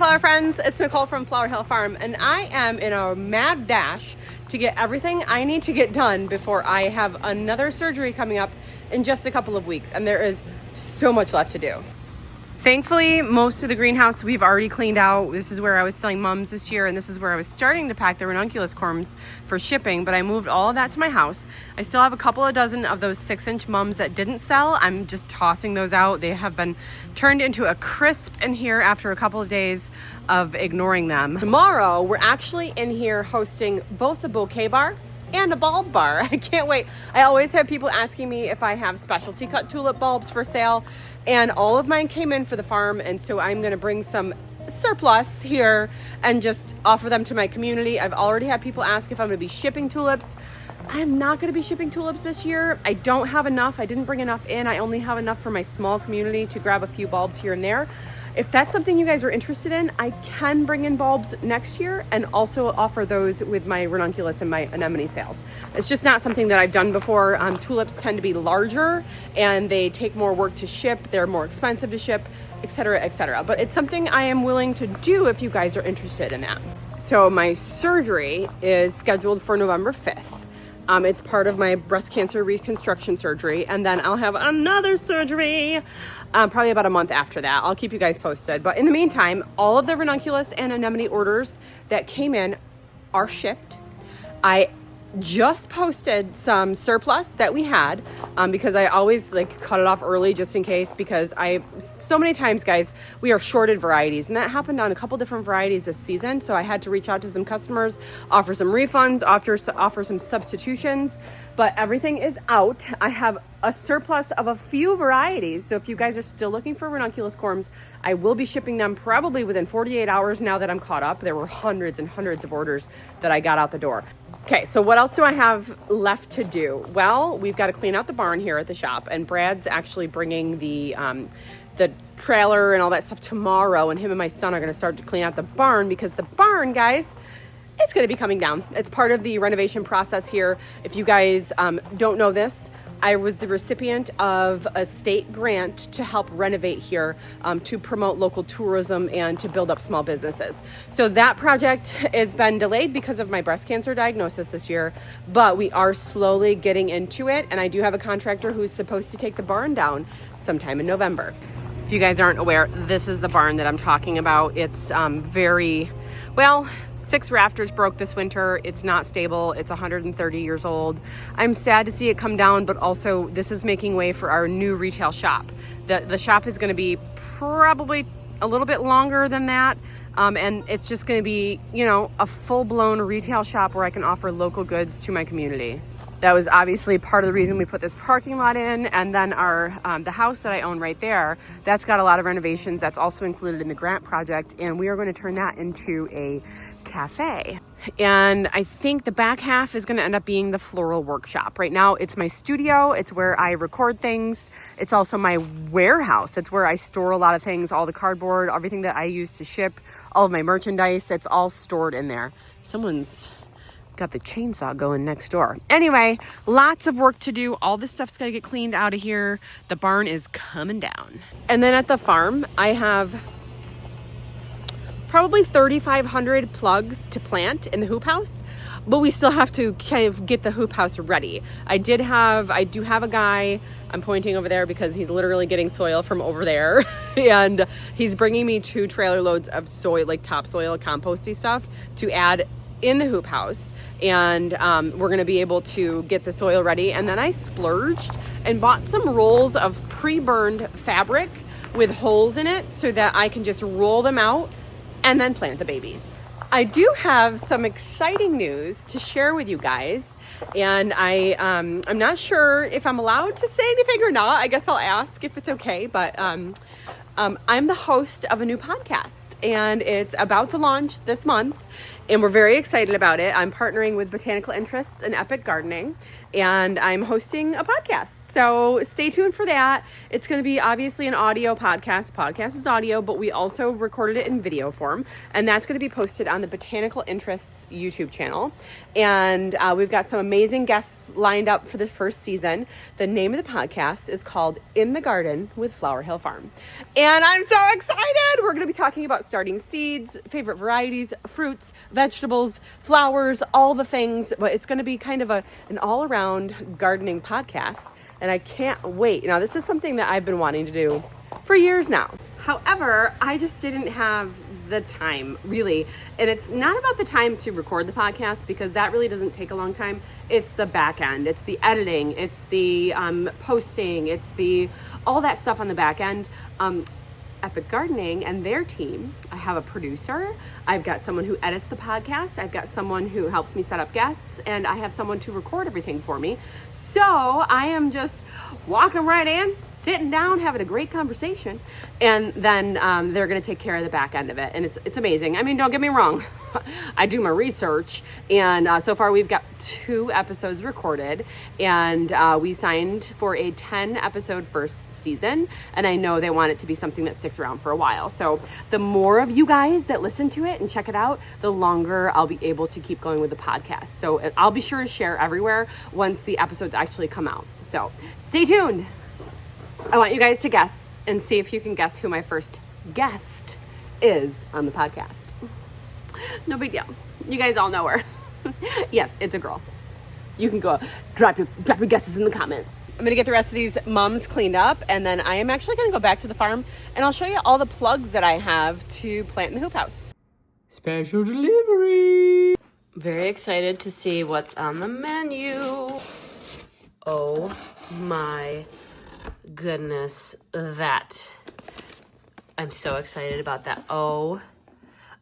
flower friends, it's Nicole from Flower Hill Farm, and I am in a mad dash to get everything I need to get done before I have another surgery coming up in just a couple of weeks, and there is so much left to do. Thankfully, most of the greenhouse we've already cleaned out. This is where I was selling mums this year, and this is where I was starting to pack the ranunculus corms for shipping, but I moved all of that to my house. I still have a couple of dozen of those 6-inch mums that didn't sell. I'm just tossing those out. They have been turned into a crisp in here after a couple of days of ignoring them. Tomorrow, we're actually in here hosting both the bouquet bar and a bulb bar. I can't wait. I always have people asking me if I have specialty cut tulip bulbs for sale, and all of mine came in for the farm, and so I'm going to bring some surplus here and just offer them to my community. I've already had people ask if I'm going to be shipping tulips. I'm not going to be shipping tulips this year. I don't have enough. I didn't bring enough in. I only have enough for my small community to grab a few bulbs here and there. If that's something you guys are interested in, I can bring in bulbs next year and also offer those with my ranunculus and my anemone sales. It's just not something that I've done before. Tulips tend to be larger and they take more work to ship. They're more expensive to ship, etc., etc. But it's something I am willing to do if you guys are interested in that. So my surgery is scheduled for November 5th. It's part of my breast cancer reconstruction surgery, and then I'll have another surgery probably about a month after that. I'll keep you guys posted. But in the meantime, all of the ranunculus and anemone orders that came in are shipped. I just posted some surplus that we had because I always cut it off early just in case, because so many times, guys, we are shorted varieties, and that happened on a couple different varieties this season. So I had to reach out to some customers, offer some refunds, offer some substitutions, but everything is out. I have a surplus of a few varieties. So if you guys are still looking for ranunculus corms, I will be shipping them probably within 48 hours now that I'm caught up. There were hundreds and hundreds of orders that I got out the door. Okay, so what else do I have left to do? Well, we've got to clean out the barn here at the shop, and Brad's actually bringing the trailer and all that stuff tomorrow, and him and my son are going to start to clean out the barn, because the barn, guys, it's going to be coming down. It's part of the renovation process here. If you guys don't know this, I was the recipient of a state grant to help renovate here to promote local tourism and to build up small businesses. So that project has been delayed because of my breast cancer diagnosis this year, but we are slowly getting into it. And I do have a contractor who's supposed to take the barn down sometime in November. If you guys aren't aware, this is the barn that I'm talking about. It's 6 rafters broke this winter. It's not stable. It's 130 years old. I'm sad to see it come down, but also this is making way for our new retail shop. The shop is going to be probably a little bit longer than that. And it's just going to be, a full-blown retail shop where I can offer local goods to my community. That was obviously part of the reason we put this parking lot in. And then the house that I own right there, that's got a lot of renovations. That's also included in the grant project. And we are going to turn that into a cafe. And I think the back half is going to end up being the floral workshop. Right now, it's my studio. It's where I record things. It's also my warehouse. It's where I store a lot of things, all the cardboard, everything that I use to ship, all of my merchandise. It's all stored in there. Someone's got the chainsaw going next door. Anyway, lots of work to do. All this stuff's got to get cleaned out of here. The barn is coming down. And then at the farm, I have probably 3,500 plugs to plant in the hoop house, but we still have to kind of get the hoop house ready. I do have a guy, I'm pointing over there because he's literally getting soil from over there, and he's bringing me 2 trailer loads of soil, like topsoil, composty stuff, to add in the hoop house. And we're going to be able to get the soil ready. And then I splurged and bought some rolls of pre-burned fabric with holes in it so that I can just roll them out and then plant the babies. I do have some exciting news to share with you guys, and I'm not sure if I'm allowed to say anything or not. I guess I'll ask if it's okay, but I'm the host of a new podcast, and it's about to launch this month, and we're very excited about it. I'm partnering with Botanical Interests in Epic Gardening, and I'm hosting a podcast. So stay tuned for that. It's going to be obviously an audio podcast. Podcast is audio, but we also recorded it in video form, and that's going to be posted on the Botanical Interests YouTube channel. And we've got some amazing guests lined up for the first season. The name of the podcast is called In the Garden with Flower Hill Farm. And I'm so excited. We're going to be talking about starting seeds, favorite varieties, fruits, vegetables, flowers, all the things. But it's going to be kind of an all-around gardening podcast. And I can't wait. Now, this is something that I've been wanting to do for years now. However, I just didn't have the time, really. And it's not about the time to record the podcast, because that really doesn't take a long time. It's the back end. It's the editing. It's the posting. It's all that stuff on the back end. Epic Gardening and their team, I have a producer, I've got someone who edits the podcast, I've got someone who helps me set up guests, and I have someone to record everything for me. So I am just walking right in, sitting down, having a great conversation, and then they're going to take care of the back end of it. And it's amazing. I mean, don't get me wrong. I do my research, and so far we've got 2 episodes recorded, and we signed for a 10 episode first season, and I know they want it to be something that sticks around for a while. So the more of you guys that listen to it and check it out, the longer I'll be able to keep going with the podcast. So I'll be sure to share everywhere once the episodes actually come out. So stay tuned. I want you guys to guess and see if you can guess who my first guest is on the podcast. No big deal. You guys all know her. Yes, it's a girl. You can go drop your guesses in the comments. I'm going to get the rest of these mums cleaned up, and then I am actually going to go back to the farm, and I'll show you all the plugs that I have to plant in the hoop house. Special delivery. Very excited to see what's on the menu. Oh my goodness, I'm so excited about that. Oh,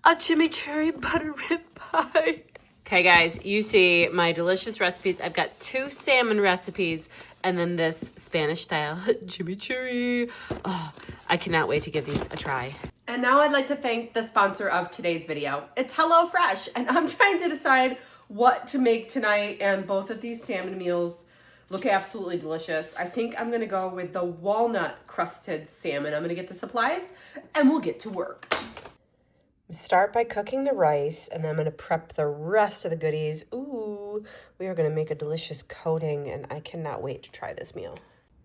a chimichurri butter rib pie. Okay, guys, you see my delicious recipes. I've got 2 salmon recipes and then this Spanish style chimichurri. Oh, I cannot wait to give these a try. And now I'd like to thank the sponsor of today's video. It's HelloFresh, and I'm trying to decide what to make tonight, and both of these salmon meals look absolutely delicious. I think I'm gonna go with the walnut crusted salmon. I'm gonna get the supplies and we'll get to work. Start by cooking the rice, and then I'm gonna prep the rest of the goodies. Ooh, we are gonna make a delicious coating, and I cannot wait to try this meal.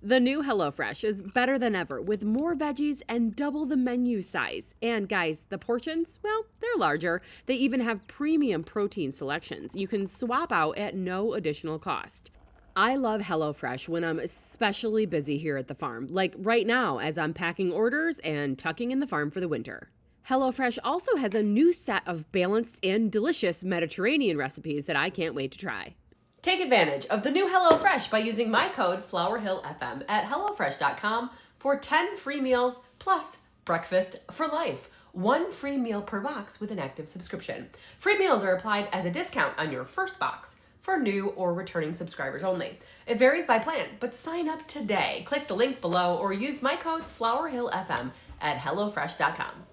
The new HelloFresh is better than ever, with more veggies and double the menu size. And guys, the portions, well, they're larger. They even have premium protein selections you can swap out at no additional cost. I love HelloFresh when I'm especially busy here at the farm, like right now as I'm packing orders and tucking in the farm for the winter. HelloFresh also has a new set of balanced and delicious Mediterranean recipes that I can't wait to try. Take advantage of the new HelloFresh by using my code FlowerHillFM at HelloFresh.com for 10 free meals plus breakfast for life. 1 free meal per box with an active subscription. Free meals are applied as a discount on your first box for new or returning subscribers only. It varies by plan, but sign up today. Click the link below or use my code FlowerHillFM at HelloFresh.com.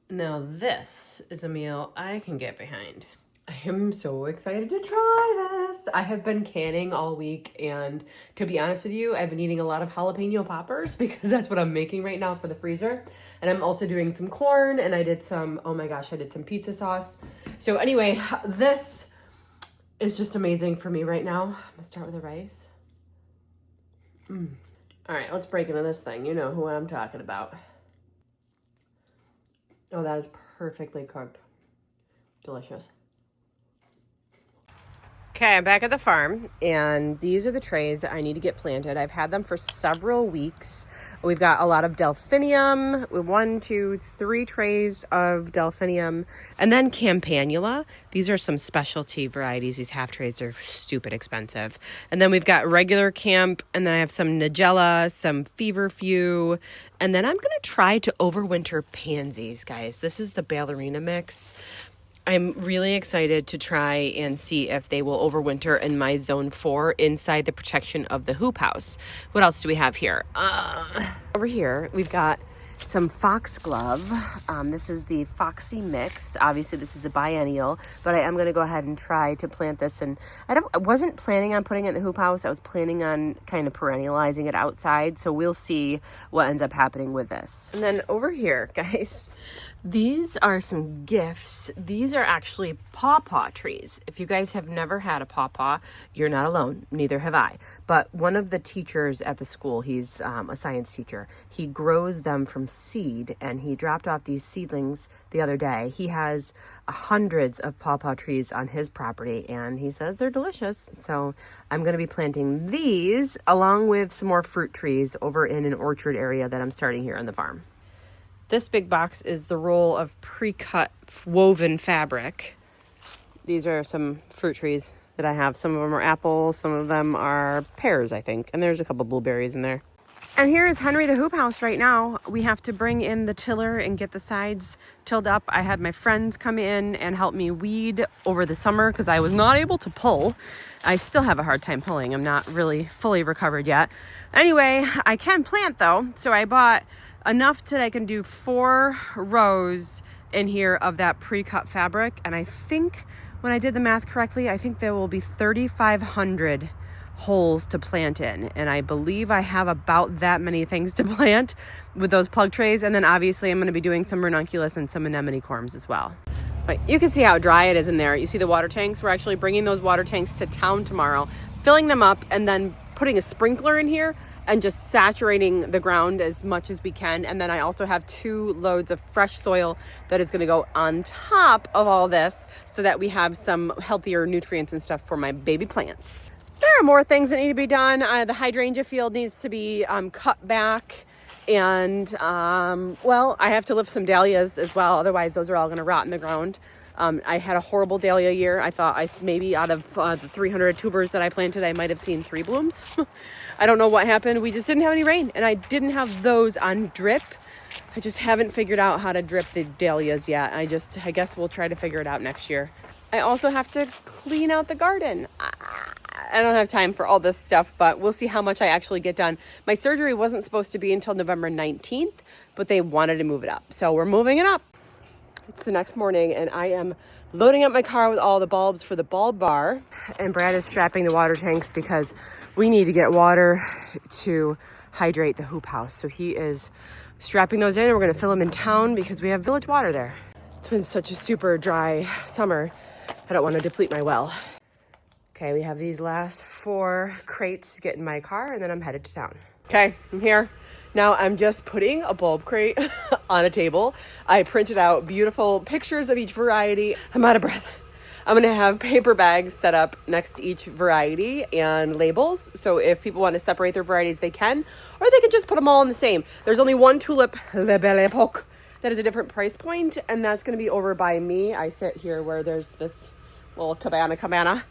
Now this is a meal I can get behind. I am so excited to try this. I have been canning all week, and to be honest with you, I've been eating a lot of jalapeno poppers because that's what I'm making right now for the freezer. And I'm also doing some corn, and I did some, oh my gosh, I did some pizza sauce. So anyway, this is just amazing for me right now. I'm gonna start with the rice. All right, let's break into this thing. You know who I'm talking about. Oh, that is perfectly cooked. Delicious. Okay, I'm back at the farm, and these are the trays that I need to get planted. I've had them for several weeks. We've got a lot of delphinium, 1, 2, 3 trays of delphinium, and then campanula. These are some specialty varieties. These half trays are stupid expensive. And then we've got regular camp, and then I have some nigella, some feverfew, and then I'm going to try to overwinter pansies, guys. This is the ballerina mix. I'm really excited to try and see if they will overwinter in my zone 4 inside the protection of the hoop house. What else do we have here? Over here, we've got some foxglove. This is the Foxy Mix. Obviously, this is a biennial, but I am going to go ahead and try to plant this. And I wasn't planning on putting it in the hoop house. I was planning on kind of perennializing it outside. So we'll see what ends up happening with this. And then over here, guys, These are some gifts. These are actually pawpaw trees. If you guys have never had a pawpaw, you're not alone. Neither have I. But one of the teachers at the school, he's a science teacher, he grows them from seed, and he dropped off these seedlings the other day. He has hundreds of pawpaw trees on his property, and he says they're delicious. So I'm going to be planting these along with some more fruit trees over in an orchard area that I'm starting here on the farm. This big box is the roll of pre-cut woven fabric. These are some fruit trees that I have. Some of them are apples, some of them are pears, I think. And there's a couple blueberries in there. And here is Henry the hoop house right now. We have to bring in the tiller and get the sides tilled up. I had my friends come in and help me weed over the summer because I was not able to pull. I still have a hard time pulling. I'm not really fully recovered yet. Anyway, I can plant though. So I bought enough that I can do 4 rows in here of that pre-cut fabric. And I think when I did the math correctly, I think there will be 3,500 holes to plant in. And I believe I have about that many things to plant with those plug trays. And then obviously I'm going to be doing some ranunculus and some anemone corms as well. But you can see how dry it is in there. You see the water tanks? We're actually bringing those water tanks to town tomorrow, filling them up, and then putting a sprinkler in here and just saturating the ground as much as we can. And then I also have 2 loads of fresh soil that is going to go on top of all this so that we have some healthier nutrients and stuff for my baby plants. There are more things that need to be done. The hydrangea field needs to be cut back. And, well, I have to lift some dahlias as well. Otherwise, those are all going to rot in the ground. I had a horrible dahlia year. I thought maybe out of the 300 tubers that I planted, I might have seen 3 blooms. I don't know what happened. We just didn't have any rain, and I didn't have those on drip. I just haven't figured out how to drip the dahlias yet. I guess we'll try to figure it out next year. I also have to clean out the garden. I don't have time for all this stuff, but we'll see how much I actually get done. My surgery wasn't supposed to be until November 19th, but they wanted to move it up. So we're moving it up. It's the next morning, and I am loading up my car with all the bulbs for the bulb bar. And Brad is strapping the water tanks because we need to get water to hydrate the hoop house. So he is strapping those in, and we're going to fill them in town because we have village water there. It's been such a super dry summer. I don't want to deplete my well. Okay, we have these last 4 crates to get in my car, and then I'm headed to town. Okay, I'm here. Now I'm just putting a bulb crate on a table. I printed out beautiful pictures of each variety. I'm out of breath. I'm going to have paper bags set up next to each variety and labels. So if people want to separate their varieties, they can. Or they can just put them all in the same. There's only one tulip, Le Belle Époque, that is a different price point. And that's going to be over by me. I sit here where there's this little cabana.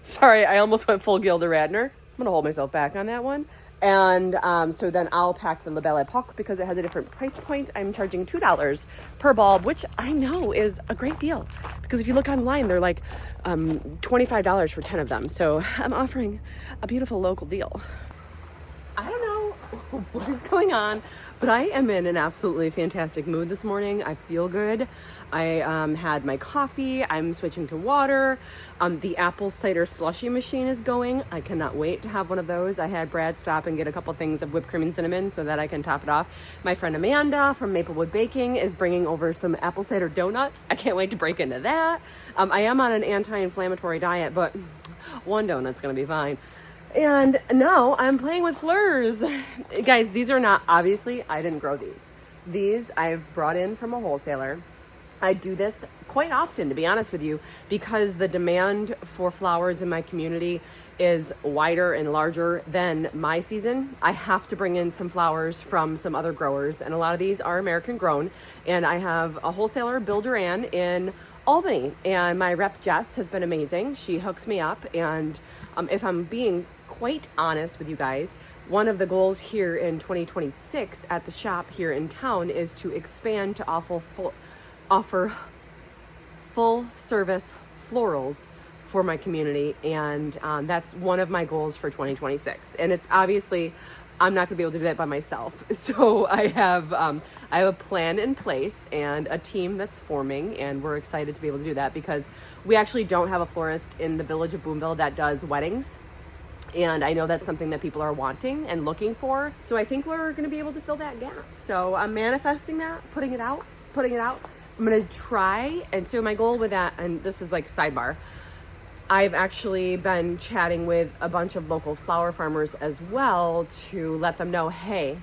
Sorry, I almost went full Gilda Radner. I'm going to hold myself back on that one. And so then I'll pack the La Belle Époque because it has a different price point. I'm charging $2 per bulb, which I know is a great deal. Because if you look online, they're like $25 for 10 of them. So I'm offering a beautiful local deal. I don't know what is going on, but I am in an absolutely fantastic mood this morning. I feel good. I had my coffee. I'm switching to water. The apple cider slushy machine is going. I cannot wait to have one of those. I had Brad stop and get a couple things of whipped cream and cinnamon so that I can top it off. My friend Amanda from Maplewood Baking is bringing over some apple cider donuts. I can't wait to break into that. I am on an anti-inflammatory diet, but one donut's going to be fine. And now I'm playing with fleurs. Guys, these are not, obviously, I didn't grow these. These I've brought in from a wholesaler. I do this quite often, to be honest with you, because the demand for flowers in my community is wider and larger than my season. I have to bring in some flowers from some other growers, and a lot of these are American grown. And I have a wholesaler, Bill Duran, in Albany, and my rep Jess has been amazing. She hooks me up, and if I'm being quite honest with you guys, one of the goals here in 2026 at the shop here in town is to expand to offer full service florals for my community, and that's one of my goals for 2026. And it's obviously, I'm not gonna be able to do that by myself. So I have a plan in place and a team that's forming, and we're excited to be able to do that because we actually don't have a florist in the village of Boonville that does weddings. And I know that's something that people are wanting and looking for. So I think we're going to be able to fill that gap. So I'm manifesting that, putting it out. I'm going to try. And so my goal with that, and this is like sidebar, I've actually been chatting with a bunch of local flower farmers as well to let them know, hey,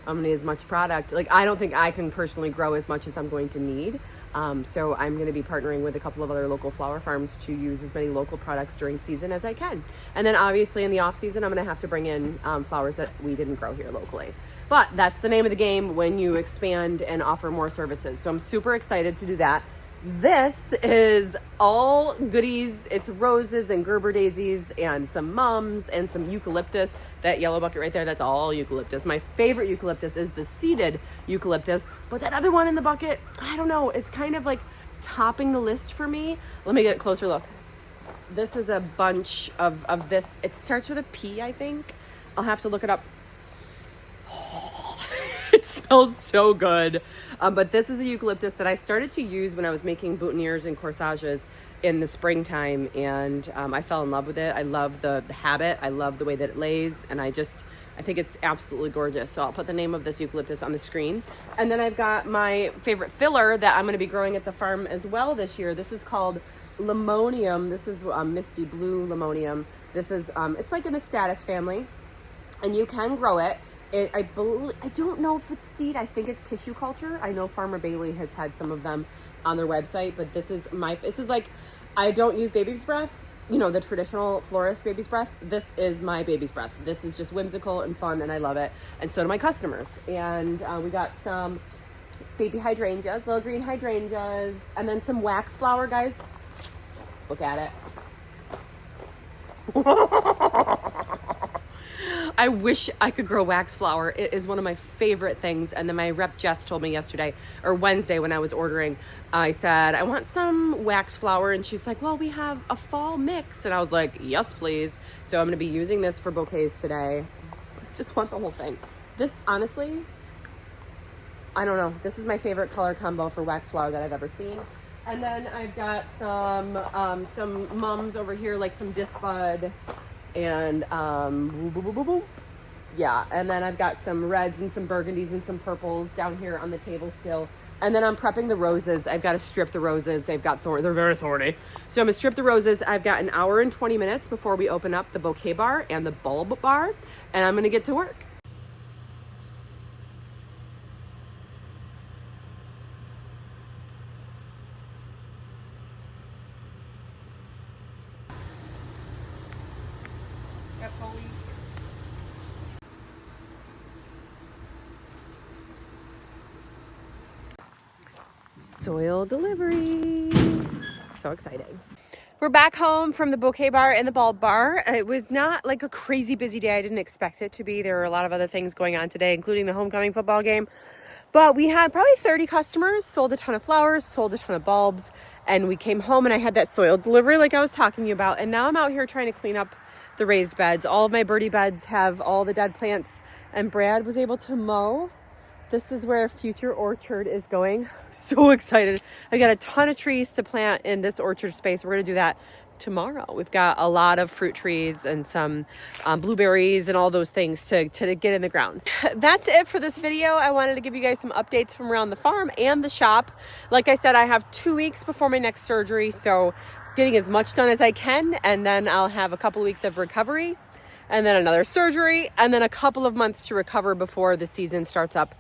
I'm going to need as much product. Like, I don't think I can personally grow as much as I'm going to need. So I'm going to be partnering with a couple of other local flower farms to use as many local products during season as I can. And then obviously in the off season, I'm going to have to bring in flowers that we didn't grow here locally. But that's the name of the game when you expand and offer more services. So I'm super excited to do that. This is all goodies. It's roses and Gerber daisies and some mums and some eucalyptus. That yellow bucket right there, that's all eucalyptus. My favorite eucalyptus is the seeded eucalyptus, but that other one in the bucket, I don't know, it's kind of like topping the list for me. Let me get a closer look. This is a bunch of this. It starts with a P, I think. I'll have to look it up. It smells so good. But this is a eucalyptus that I started to use when I was making boutonnieres and corsages in the springtime. And I fell in love with it. I love the habit. I love the way that it lays. And I think it's absolutely gorgeous. So I'll put the name of this eucalyptus on the screen. And then I've got my favorite filler that I'm going to be growing at the farm as well this year. This is called Limonium. This is Misty Blue Limonium. This is, it's like in the Status family. And you can grow it. I don't know if it's seed. I think it's tissue culture. I know Farmer Bailey has had some of them on their website, but this is like, I don't use baby's breath, the traditional florist baby's breath. This is my baby's breath. This is just whimsical and fun, and I love it. And so do my customers. And we got some baby hydrangeas, little green hydrangeas, and then some wax flower, guys. Look at it. I wish I could grow wax flower. It is one of my favorite things. And then my rep Jess told me yesterday or Wednesday when I was ordering, I said, I want some wax flower. And she's like, well, we have a fall mix. And I was like, yes, please. So I'm going to be using this for bouquets today. Just want the whole thing. This, honestly, I don't know. This is my favorite color combo for wax flower that I've ever seen. And then I've got some mums over here, like some disc bud. And yeah, and then I've got some reds and some burgundies and some purples down here on the table still. And then I'm prepping the roses. I've got to strip the roses. They're very thorny. So I'm gonna strip the roses. I've got an hour and 20 minutes before we open up the bouquet bar and the bulb bar, and I'm gonna get to work. Soil delivery. So exciting. We're back home from the bouquet bar and the bulb bar. It was not like a crazy busy day. I didn't expect it to be. There were a lot of other things going on today, including the homecoming football game. But we had probably 30 customers, sold a ton of flowers, sold a ton of bulbs, and we came home and I had that soil delivery like I was talking to you about. And now I'm out here trying to clean up the raised beds. All of my birdie beds have all the dead plants, and Brad was able to mow. This is where future orchard is going. So excited. I got a ton of trees to plant in this orchard space. We're gonna do that tomorrow. We've got a lot of fruit trees and some blueberries and all those things to get in the ground. That's it for this video. I wanted to give you guys some updates from around the farm and the shop. Like I said, I have 2 weeks before my next surgery, so getting as much done as I can, and then I'll have a couple of weeks of recovery, and then another surgery, and then a couple of months to recover before the season starts up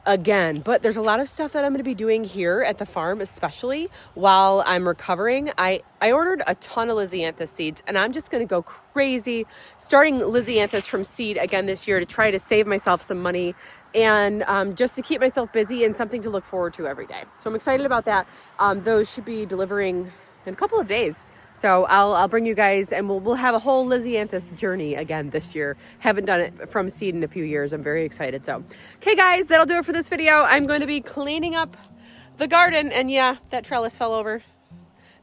again. But there's a lot of stuff that I'm going to be doing here at the farm, especially while I'm recovering. I ordered a ton of Lisianthus seeds, and I'm just going to go crazy starting Lisianthus from seed again this year to try to save myself some money and just to keep myself busy and something to look forward to every day. So I'm excited about that. Those should be delivering in a couple of days. So I'll bring you guys, and we'll have a whole Lisianthus journey again this year. Haven't done it from seed in a few years. I'm very excited. So, okay guys, that'll do it for this video. I'm going to be cleaning up the garden, and yeah, that trellis fell over.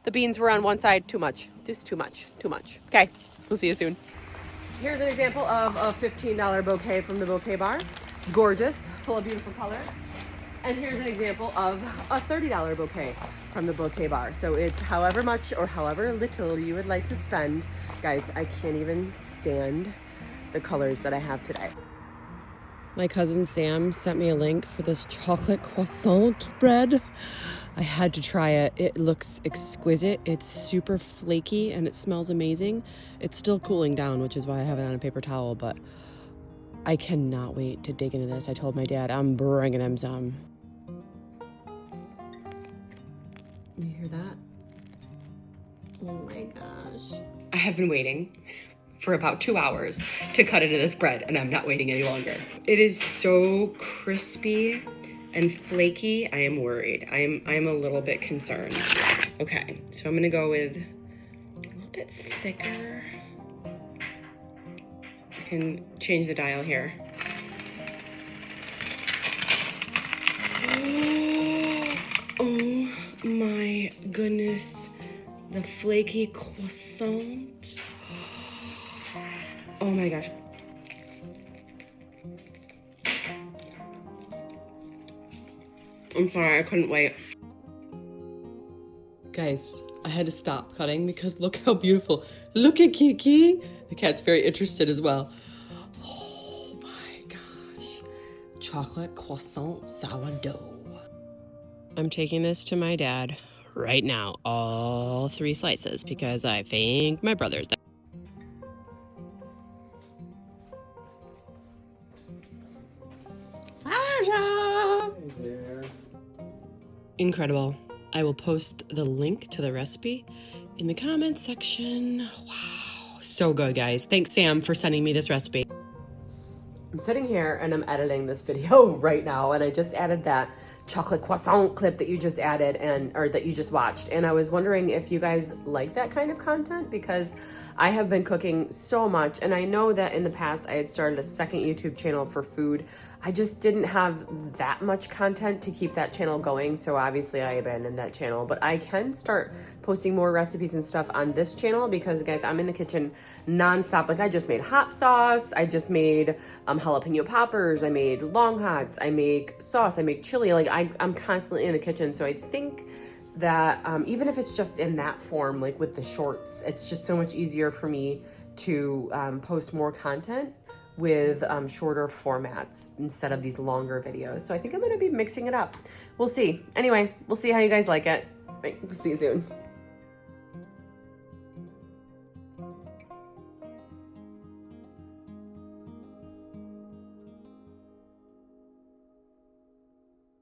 The beans were on one side. Too much. Just too much. Okay, we'll see you soon. Here's an example of a $15 bouquet from the bouquet bar. Gorgeous, full of beautiful colors. And here's an example of a $30 bouquet from the Bouquet bar. So it's however much or however little you would like to spend. Guys, I can't even stand the colors that I have today. My cousin Sam sent me a link for this chocolate croissant bread. I had to try it. It looks exquisite. It's super flaky and it smells amazing. It's still cooling down, which is why I have it on a paper towel, but I cannot wait to dig into this. I told my dad I'm bringing him some. You hear that? Oh my gosh. I have been waiting for about 2 hours to cut into this bread, and I'm not waiting any longer. It is so crispy and flaky. I am worried. I am a little bit concerned. Okay, so I'm gonna go with a little bit thicker. I can change the dial here. Oh my goodness, the flaky croissant. Oh my gosh. I'm sorry, I couldn't wait. Guys, I had to stop cutting because look how beautiful. Look at Kiki. The cat's very interested as well. Oh my gosh. Chocolate croissant sourdough. I'm taking this to my dad right now, all 3 slices, because I think my brother's there. Incredible. I will post the link to the recipe in the comments section. Wow, so good, guys. Thanks, Sam, for sending me this recipe. I'm sitting here and I'm editing this video right now, and I just added that chocolate croissant clip that you just added or that you just watched. And I was wondering if you guys like that kind of content, because I have been cooking so much, and I know that in the past I had started a second YouTube channel for food. I just didn't have that much content to keep that channel going, so obviously I abandoned that channel. But I can start posting more recipes and stuff on this channel because, guys, I'm in the kitchen nonstop. Like, I just made hot sauce, I just made jalapeno poppers, I made long hots, I make sauce, I make chili. Like, I'm constantly in the kitchen, so I think that even if it's just in that form, like with the shorts, it's just so much easier for me to post more content with shorter formats instead of these longer videos. So I think I'm gonna be mixing it up. We'll see. Anyway, we'll see how you guys like it. Right, we'll see you soon.